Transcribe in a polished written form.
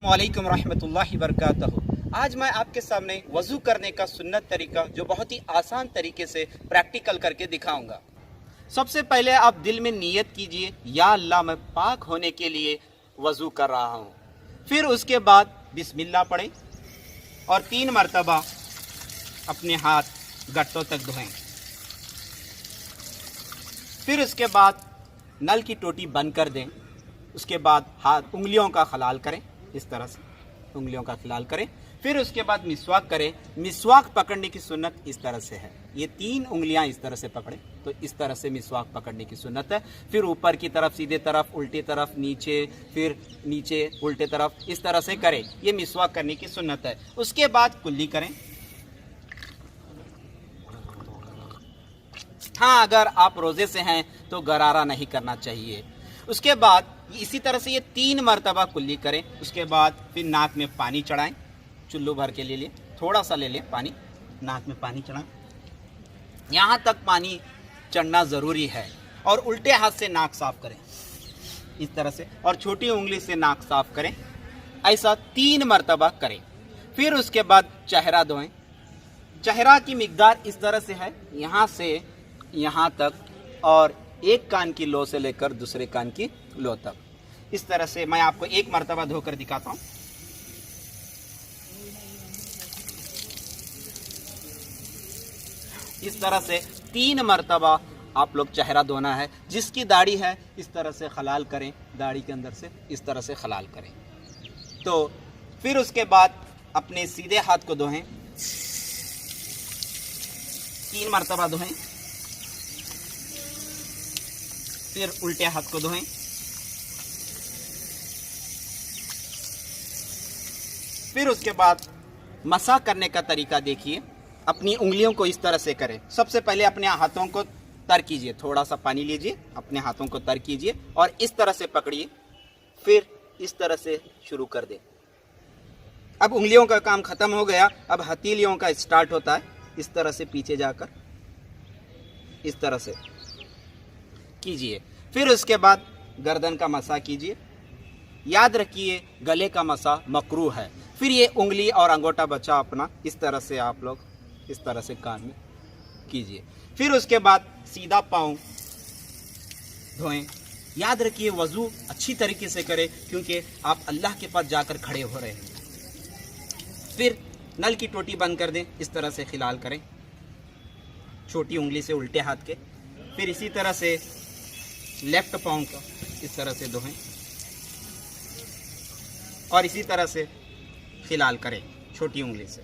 वालेकुम रहमतुल्लाहि वबरकातुहू। आज मैं आपके सामने वज़ू करने का सुन्नत तरीका जो बहुत ही आसान तरीके से प्रैक्टिकल करके दिखाऊंगा। सबसे पहले आप दिल में नियत कीजिए, या अल्लाह मैं पाक होने के लिए वज़ू कर रहा हूँ। फिर उसके बाद बिस्मिल्लाह पढ़ें और 3 मरतबा अपने हाथ गट्टों तक धोएं। फिर उसके बाद नल की टोटी बंद कर दें। उसके बाद हाथ उंगलियों का खलाल करें, इस तरह से उंगलियों का खलाल करें। फिर उसके बाद मिसवाक करें। मिसवाक पकड़ने की सुन्नत इस तरह से है, ये 3 उंगलियां इस तरह से पकड़ें, तो इस तरह से मिसवाक पकड़ने की सुन्नत है। फिर ऊपर की तरफ, सीधे तरफ, उल्टी तरफ, नीचे, फिर नीचे, उल्टे तरफ, इस तरह से करें। ये मिसवाक करने की सुन्नत है। उसके बाद कुल्ली करें। हाँ, अगर आप रोजे से हैं तो गरारा नहीं करना चाहिए। उसके बाद इसी तरह से ये 3 मरतबा कुल्ली करें। उसके बाद फिर नाक में पानी चढ़ाएं, चुल्लू भर के ले लें, थोड़ा सा ले लें पानी, नाक में पानी चढ़ाएं। यहाँ तक पानी चढ़ना ज़रूरी है। और उल्टे हाथ से नाक साफ करें, इस तरह से, और छोटी उंगली से नाक साफ करें। ऐसा 3 मरतबा करें। फिर उसके बाद चेहरा धोएं। चेहरा की मिकदार इस तरह से है, यहाँ से यहाँ तक, और एक कान की लो से लेकर दूसरे कान की लो तक। इस तरह से मैं आपको 1 मरतबा धोकर दिखाता हूं। इस तरह से 3 मरतबा आप लोग चेहरा धोना है। जिसकी दाढ़ी है इस तरह से खलाल करें, दाढ़ी के अंदर से इस तरह से खलाल करें। तो फिर उसके बाद अपने सीधे हाथ को धोएं, 3 मरतबा धोएं। फिर उल्टे हाथ को धोएं। फिर उसके बाद मसा करने का तरीका देखिए। अपनी उंगलियों को इस तरह से करें। सबसे पहले अपने हाथों को तर कीजिए, थोड़ा सा पानी लीजिए, अपने हाथों को तर कीजिए और इस तरह से पकड़िए। फिर इस तरह से शुरू कर दें। अब उंगलियों का काम खत्म हो गया। अब हथेलियों का स्टार्ट होता है, इस तरह से पीछे जाकर इस तरह से कीजिए। फिर उसके बाद गर्दन का मसा कीजिए। याद रखिए, गले का मसा मकरूह है। फिर ये उंगली और अंगूठा बचा अपना, इस तरह से आप लोग इस तरह से कान में कीजिए। फिर उसके बाद सीधा पाँव धोएं। याद रखिए, वज़ू अच्छी तरीके से करें क्योंकि आप अल्लाह के पास जाकर खड़े हो रहे हैं। फिर नल की टोटी बंद कर दें, इस तरह से खिलाल करें, छोटी उंगली से उल्टे हाथ के। फिर इसी तरह से लेफ्ट पाँव को इस तरह से धोएं और इसी तरह से खिलाल करें छोटी उंगली से।